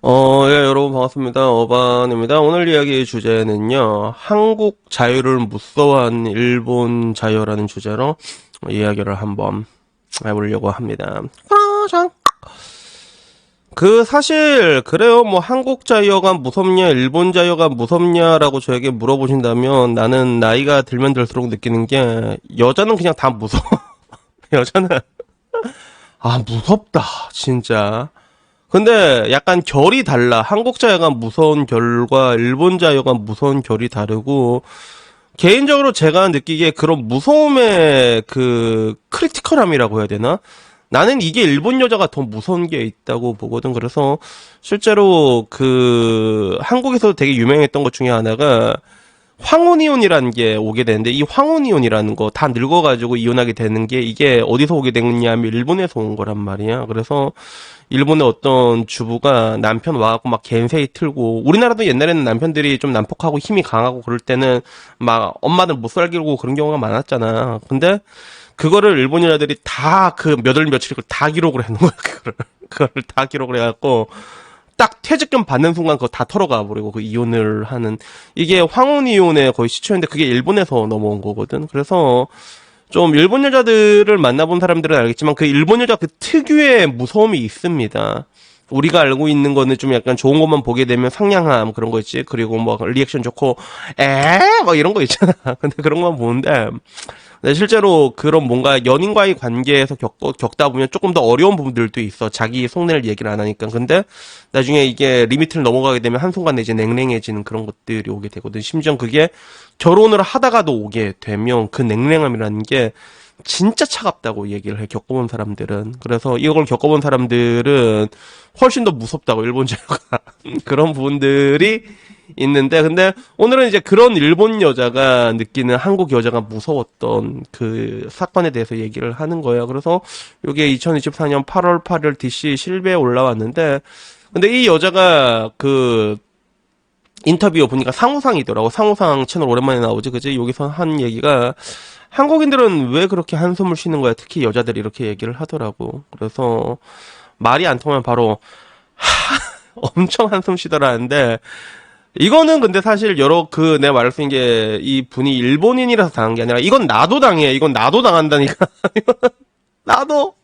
예, 여러분 반갑습니다. 어반입니다. 오늘 이야기 주제는요, 한국 자유를 무서워한 일본 자유라는 주제로 이야기를 한번 해보려고 합니다. 짜잔. 사실, 그래요. 뭐, 한국 자유가 무섭냐, 일본 자유가 무섭냐라고 저에게 물어보신다면 나는 나이가 들면 들수록 느끼는 게, 여자는 그냥 다 무서워. 여자는, 무섭다. 진짜. 근데 약간 결이 달라. 한국 자유가 무서운 결과 일본 자유가 무서운 결이 다르고, 개인적으로 제가 느끼기에 그런 무서움의 크리티컬함이라고 해야 되나? 나는 이게 일본 여자가 더 무서운 게 있다고 보거든. 그래서 실제로 한국에서 되게 유명했던 것 중에 하나가 황혼이혼이라는 게 오게 되는데, 이 황혼이혼이라는 거 다 늙어가지고 이혼하게 되는 게 이게 어디서 오게 됐냐 하면 일본에서 온 거란 말이야. 그래서 일본의 어떤 주부가 남편 와갖고 막 겐세이 틀고, 우리나라도 옛날에는 남편들이 좀 난폭하고 힘이 강하고 그럴 때는 막 엄마들 못 살기고 그런 경우가 많았잖아. 근데 그거를 일본 여자들이 다 몇 월 며칠 다 기록을 해놓은 거야. 그거를 다 기록을 해갖고 딱 퇴직금 받는 순간 그거 다 털어가 버리고 그 이혼을 하는, 이게 황혼 이혼의 거의 시초인데 그게 일본에서 넘어온 거거든. 그래서 좀 일본 여자들을 만나본 사람들은 알겠지만 그 일본 여자 그 특유의 무서움이 있습니다. 우리가 알고 있는 거는 좀 약간 좋은 것만 보게 되면 상냥함 그런 거 있지. 그리고 뭐 리액션 좋고 막 이런 거 있잖아. 근데 그런 것만 보는데, 네, 실제로 그런 뭔가 연인과의 관계에서 겪다 보면 조금 더 어려운 부분들도 있어. 자기 속내를 얘기를 안 하니까. 근데 나중에 이게 리미트를 넘어가게 되면 한순간에 이제 냉랭해지는 그런 것들이 오게 되거든. 심지어 그게 결혼을 하다가도 오게 되면 그 냉랭함이라는 게 진짜 차갑다고 얘기를 해, 겪어본 사람들은. 그래서 이걸 겪어본 사람들은 훨씬 더 무섭다고, 일본 제가. 그런 부분들이 있는데, 근데 오늘은 이제 그런 일본 여자가 느끼는 한국 여자가 무서웠던 그 사건에 대해서 얘기를 하는 거예요. 그래서 이게 2024년 8월 8일 DC 실베에 올라왔는데, 근데 이 여자가 인터뷰 보니까 상우상이더라고. 상우상 채널 오랜만에 나오지, 그지? 여기서 한 얘기가, 한국인들은 왜 그렇게 한숨을 쉬는 거야? 특히 여자들이 이렇게 얘기를 하더라고. 그래서 말이 안 통하면 바로 엄청 한숨 쉬더라는데, 이거는 근데 사실 내가 말할 수 있는 게, 이 분이 일본인이라서 당한 게 아니라, 이건 나도 당해. 이건 나도 당한다니까. 나도,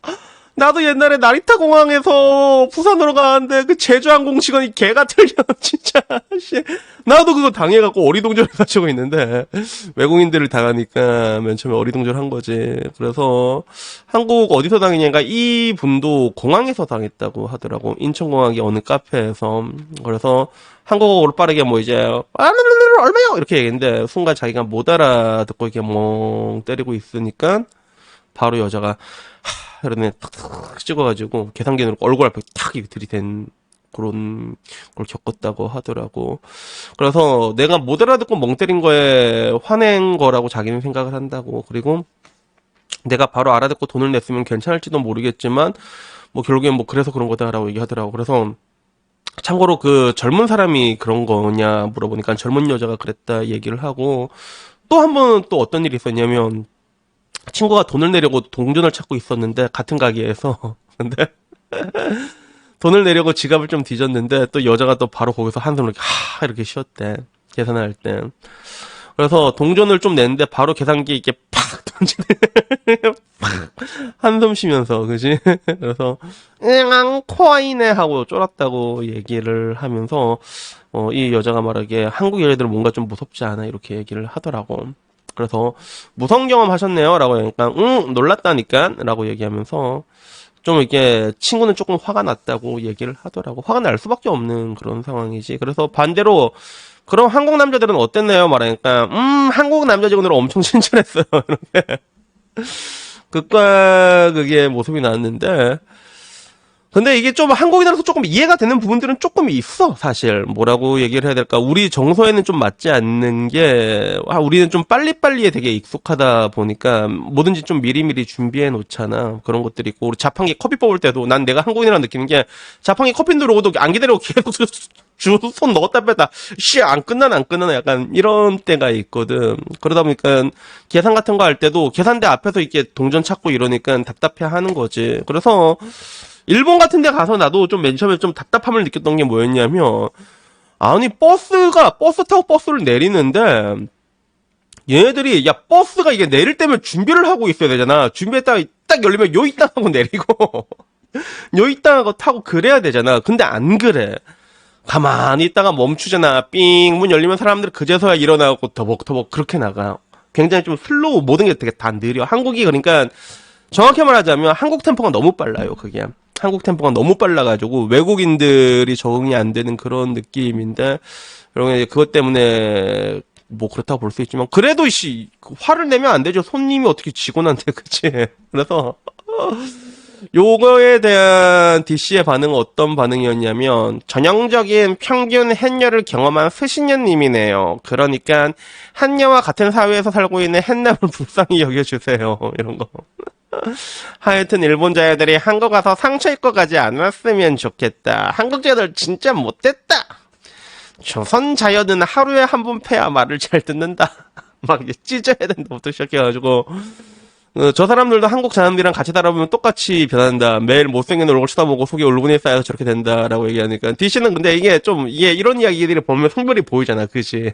나도 옛날에 나리타 공항에서 부산으로 가는데, 그 제주항공 직원이 개가 틀려. 진짜, 씨. 나도 그거 당해갖고 어리둥절해 가지고 있는데, 외국인들을 당하니까 맨 처음에 어리둥절 한 거지. 그래서, 한국 어디서 당했냐니까, 이 분도 공항에서 당했다고 하더라고. 인천공항의 어느 카페에서. 그래서, 한국어 올바르게 뭐 이제, 얼마요? 이렇게 얘기했는데, 순간 자기가 못 알아듣고 이렇게 멍 때리고 있으니까, 바로 여자가, 이러네, 탁탁 찍어가지고, 계산기로 얼굴 앞에 탁 이렇게 들이댄 그런 걸 겪었다고 하더라고. 그래서 내가 못 알아듣고 멍 때린 거에 화낸 거라고 자기는 생각을 한다고. 그리고 내가 바로 알아듣고 돈을 냈으면 괜찮을지도 모르겠지만, 뭐 결국엔 뭐 그래서 그런 거다라고 얘기하더라고. 그래서 참고로 젊은 사람이 그런 거냐 물어보니까 젊은 여자가 그랬다 얘기를 하고, 또 한 번은 또 어떤 일이 있었냐면, 친구가 돈을 내려고 동전을 찾고 있었는데, 같은 가게에서. 근데 돈을 내려고 지갑을 좀 뒤졌는데, 또 여자가 또 바로 거기서 한숨을 이렇게 쉬었대. 계산할 때. 그래서 동전을 좀 냈는데 바로 계산기에 이렇게 팍 던지네. 한숨 쉬면서, 그지? 그래서 코아이네 하고 쫄았다고 얘기를 하면서, 이 여자가 말하기에 한국 여자들은 뭔가 좀 무섭지 않아 이렇게 얘기를 하더라고. 그래서 무서운 경험 하셨네요 라고 하니까, 놀랐다니까 라고 얘기하면서, 좀 이게 친구는 조금 화가 났다고 얘기를 하더라고. 화가 날 수밖에 없는 그런 상황이지. 그래서 반대로, 그럼 한국 남자들은 어땠나요? 말하니까, 한국 남자 직원들은 엄청 친절했어요. 이렇게. 극과 극의 모습이 나왔는데, 근데 이게 좀 한국인으로서 조금 이해가 되는 부분들은 조금 있어, 사실. 뭐라고 얘기를 해야 될까? 우리 정서에는 좀 맞지 않는 게, 우리는 좀 빨리빨리에 되게 익숙하다 보니까 뭐든지 좀 미리미리 준비해 놓잖아. 그런 것들이 있고, 우리 자판기 커피 뽑을 때도 난 내가 한국인이라 느끼는 게, 자판기 커피 들어오고도 안 기다리고 계속 손 넣었다 뺐다, 안 끝나나 약간 이런 때가 있거든. 그러다 보니까 계산 같은 거 할 때도 계산대 앞에서 이렇게 동전 찾고 이러니까 답답해 하는 거지. 그래서 일본 같은 데 가서 나도 좀 맨 처음에 좀 답답함을 느꼈던 게 뭐였냐면, 아니, 버스 타고 버스를 내리는데, 얘네들이, 야, 버스가 이게 내릴 때면 준비를 하고 있어야 되잖아. 준비했다가 딱 열리면 요 이땅 하고 내리고, 요 이땅 하고 타고 그래야 되잖아. 근데 안 그래. 가만히 있다가 멈추잖아. 삥, 문 열리면 사람들이 그제서야 일어나고 더벅더벅 그렇게 나가. 굉장히 좀 슬로우, 모든 게 되게 다 느려. 한국이 그러니까, 정확히 말하자면 한국 템포가 너무 빨라요, 그게. 한국 템포가 너무 빨라가지고 외국인들이 적응이 안 되는 그런 느낌인데, 그러면 그것 때문에 뭐 그렇다고 볼 수 있지만, 그래도 화를 내면 안 되죠. 손님이 어떻게 직원한테, 그치? 그래서, 요거에 대한 DC의 반응은 어떤 반응이었냐면, 전형적인 평균 햇녀를 경험한 스시녀님이네요. 그러니까 한녀와 같은 사회에서 살고 있는 햇남을 불쌍히 여겨주세요. 이런 거. 하여튼 일본 자녀들이 한국 와서 상처 입고 가지 않았으면 좋겠다. 한국 자녀들 진짜 못됐다. 조선 자녀는 하루에 한 번 패야 말을 잘 듣는다. 막 이제 찢어야 된다부터 시작해가지고, 저 사람들도 한국 사람들이랑 같이 살아보면 똑같이 변한다. 매일 못생긴 얼굴 쳐다보고 속이 울분이 쌓여서 저렇게 된다라고 얘기하니까, DC는 근데 이게 이런 이야기들이 보면 성별이 보이잖아, 그지?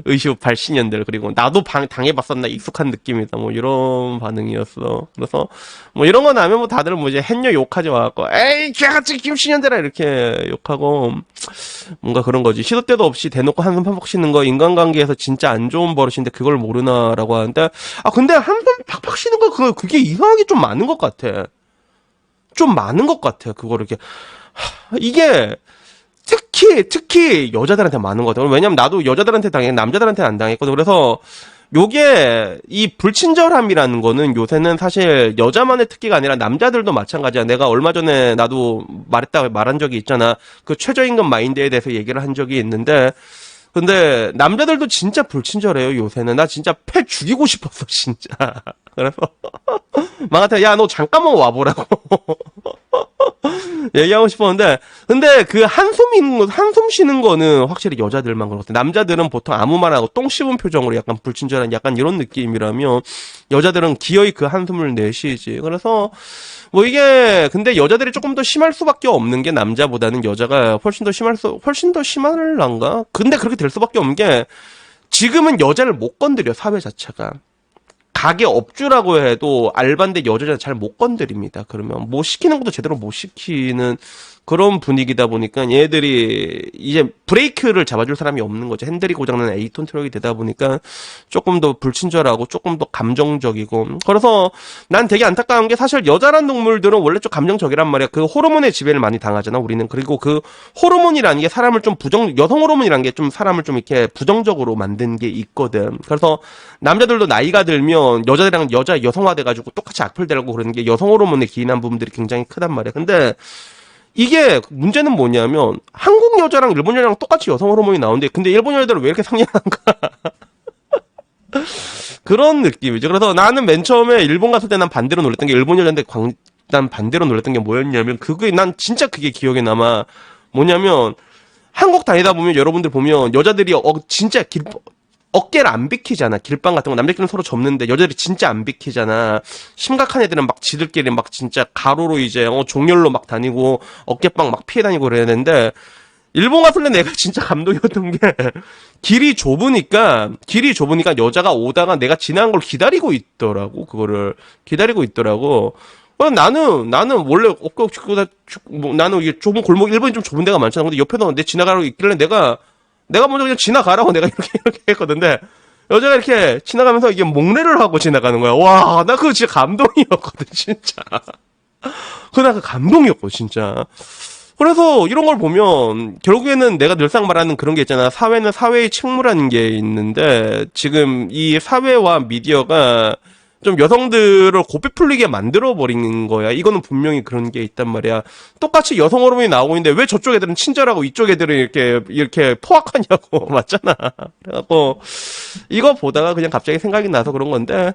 의슈 80년들, 그리고 나도 당해봤었나 익숙한 느낌이다, 뭐 이런 반응이었어. 그래서 뭐 이런 거 나면 뭐 다들 뭐 이제 햇녀 욕하지 와갖고 에이 개같이 김신년대라 이렇게 욕하고, 뭔가 그런 거지. 시도 때도 없이 대놓고 한숨 팍팍 쉬는 거 인간관계에서 진짜 안 좋은 버릇인데 그걸 모르나라고 하는데, 근데 한숨 팍팍 쉬는 거 그게 이상하게 좀 많은 것 같아. 좀 많은 것 같아. 그거를 이렇게 이게 특히 여자들한테 많은 것 같아요. 왜냐면 나도 여자들한테 당해, 남자들한테 안 당했거든. 그래서 요게 이 불친절함이라는 거는 요새는 사실 여자만의 특기가 아니라 남자들도 마찬가지야. 내가 얼마 전에 나도 말한 적이 있잖아. 그 최저임금 마인드에 대해서 얘기를 한 적이 있는데, 근데 남자들도 진짜 불친절해요, 요새는. 나 진짜 패 죽이고 싶었어, 진짜. 그래서 망한테 야, 너 잠깐만 와보라고 얘기하고 싶었는데, 근데 그 한숨 쉬는 거는 확실히 여자들만 그런 것 같아. 남자들은 보통 아무 말 안 하고 똥 씹은 표정으로 약간 불친절한 약간 이런 느낌이라면, 여자들은 기어이 그 한숨을 내쉬지. 그래서 뭐 이게 근데 여자들이 조금 더 심할 수밖에 없는 게, 남자보다는 여자가 훨씬 더 심할란가? 근데 그렇게 될 수밖에 없는 게, 지금은 여자를 못 건드려, 사회 자체가. 가게 업주라고 해도 알바인데 여자를 잘 못 건드립니다. 그러면 뭐 시키는 것도 제대로 못 시키는 그런 분위기다 보니까 얘들이 이제 브레이크를 잡아줄 사람이 없는 거죠. 핸들이 고장나는 8톤 트럭이 되다 보니까 조금 더 불친절하고 조금 더 감정적이고. 그래서 난 되게 안타까운 게, 사실 여자란 동물들은 원래 좀 감정적이란 말이야. 그 호르몬의 지배를 많이 당하잖아, 우리는. 그리고 그 호르몬이라는 게 사람을 좀 여성 호르몬이라는 게 좀 사람을 좀 이렇게 부정적으로 만든 게 있거든. 그래서 남자들도 나이가 들면 여자들이랑 여성화 돼가지고 똑같이 악플되라고 그러는 게 여성 호르몬에 기인한 부분들이 굉장히 크단 말이야. 근데 이게 문제는 뭐냐면, 한국 여자랑 일본 여자랑 똑같이 여성 호르몬이 나오는데, 근데 일본 여자들은 왜 이렇게 상냥한가? 그런 느낌이죠. 그래서 나는 맨 처음에 일본 갔을 때 난 반대로 놀랬던 게, 일본 여자인데 난 반대로 놀랬던 게 뭐였냐면, 난 진짜 그게 기억에 남아. 뭐냐면, 한국 다니다 보면 여러분들 보면 여자들이 진짜 어깨를 안 비키잖아. 길빵 같은 거 남자끼리는 서로 접는데 여자들이 진짜 안 비키잖아. 심각한 애들은 막 지들끼리 막 진짜 가로로 이제 종렬로 막 다니고 어깨빵 막 피해 다니고 그래야 되는데, 일본 갔을 때 내가 진짜 감동이었던 게, 길이 좁으니까 여자가 오다가 내가 지나간 걸 기다리고 있더라고. 그거를 기다리고 있더라고. 나는 원래 나는 이게 좁은 골목, 일본이 좀 좁은 데가 많잖아. 근데 옆에서 내 지나가고 있길래 내가 먼저 그냥 지나가라고 내가 이렇게 했거든요. 여자가 이렇게 지나가면서 이게 목례를 하고 지나가는 거야. 와, 나 그거 진짜 감동이었거든, 진짜. 나 그 감동이었고, 진짜. 그래서 이런 걸 보면 결국에는 내가 늘상 말하는 그런 게 있잖아. 사회는 사회의 책무라는 게 있는데, 지금 이 사회와 미디어가 좀 여성들을 고삐 풀리게 만들어버린 거야. 이거는 분명히 그런 게 있단 말이야. 똑같이 여성 호르몬이 나오고 있는데 왜 저쪽 애들은 친절하고 이쪽 애들은 이렇게 포악하냐고. 맞잖아. 그래갖고 이거 보다가 그냥 갑자기 생각이 나서 그런 건데,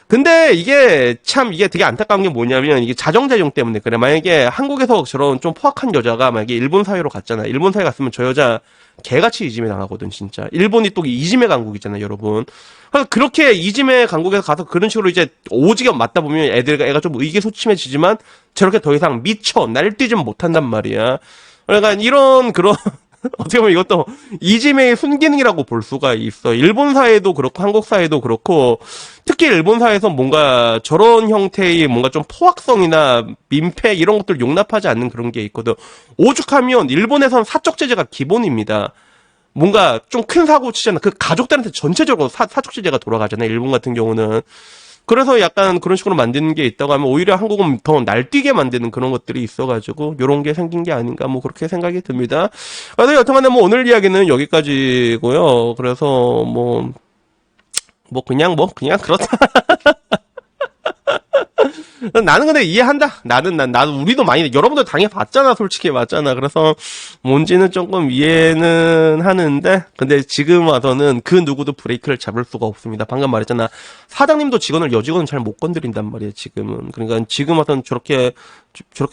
근데 이게 되게 안타까운 게 뭐냐면, 이게 자정자정 때문에 그래. 만약에 한국에서 저런 좀 포악한 여자가 만약에 일본 사회로 갔잖아. 일본 사회 갔으면 저 여자 개같이 이지메 당하거든, 진짜. 일본이 또 이지메 강국이잖아요, 여러분. 그래서 그렇게 이지메 강국에서 가서 그런 식으로 이제 오지게 맞다 보면 애가 좀 의기소침해지지만 저렇게 더 이상 미쳐 날뛰지 못한단 말이야. 그러니까 이런 그런 어떻게 보면 이것도 이지메의 순기능이라고 볼 수가 있어. 일본 사회도 그렇고 한국 사회도 그렇고 특히 일본 사회에서 뭔가 저런 형태의 뭔가 좀 포악성이나 민폐 이런 것들 용납하지 않는 그런 게 있거든. 오죽하면 일본에선 사적 제재가 기본입니다. 뭔가 좀 큰 사고 치잖아. 그 가족들한테 전체적으로 사적 제재가 돌아가잖아. 일본 같은 경우는. 그래서 약간 그런 식으로 만드는 게 있다고 하면 오히려 한국은 더 날뛰게 만드는 그런 것들이 있어가지고 요런 게 생긴 게 아닌가 뭐 그렇게 생각이 듭니다. 그래서 여튼간에 뭐 오늘 이야기는 여기까지고요. 그래서 그냥 그렇다. 나는 근데 이해한다. 나도 우리도 많이 여러분들 당연히 봤잖아. 솔직히 맞잖아. 그래서 뭔지는 조금 이해는 하는데 근데 지금 와서는 그 누구도 브레이크를 잡을 수가 없습니다. 방금 말했잖아. 사장님도 직원을 여직원은 잘 못 건드린단 말이에요. 지금은. 그러니까 지금 와서는 저렇게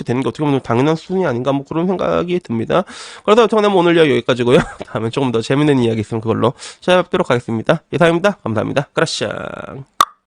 되는 게 어떻게 보면 당연한 수준이 아닌가 뭐 그런 생각이 듭니다. 그래서 어떻게 보면 오늘 이야기 여기까지고요. 다음에 조금 더 재밌는 이야기 있으면 그걸로 찾아뵙도록 하겠습니다. 이상입니다. 감사합니다. 그라시앙.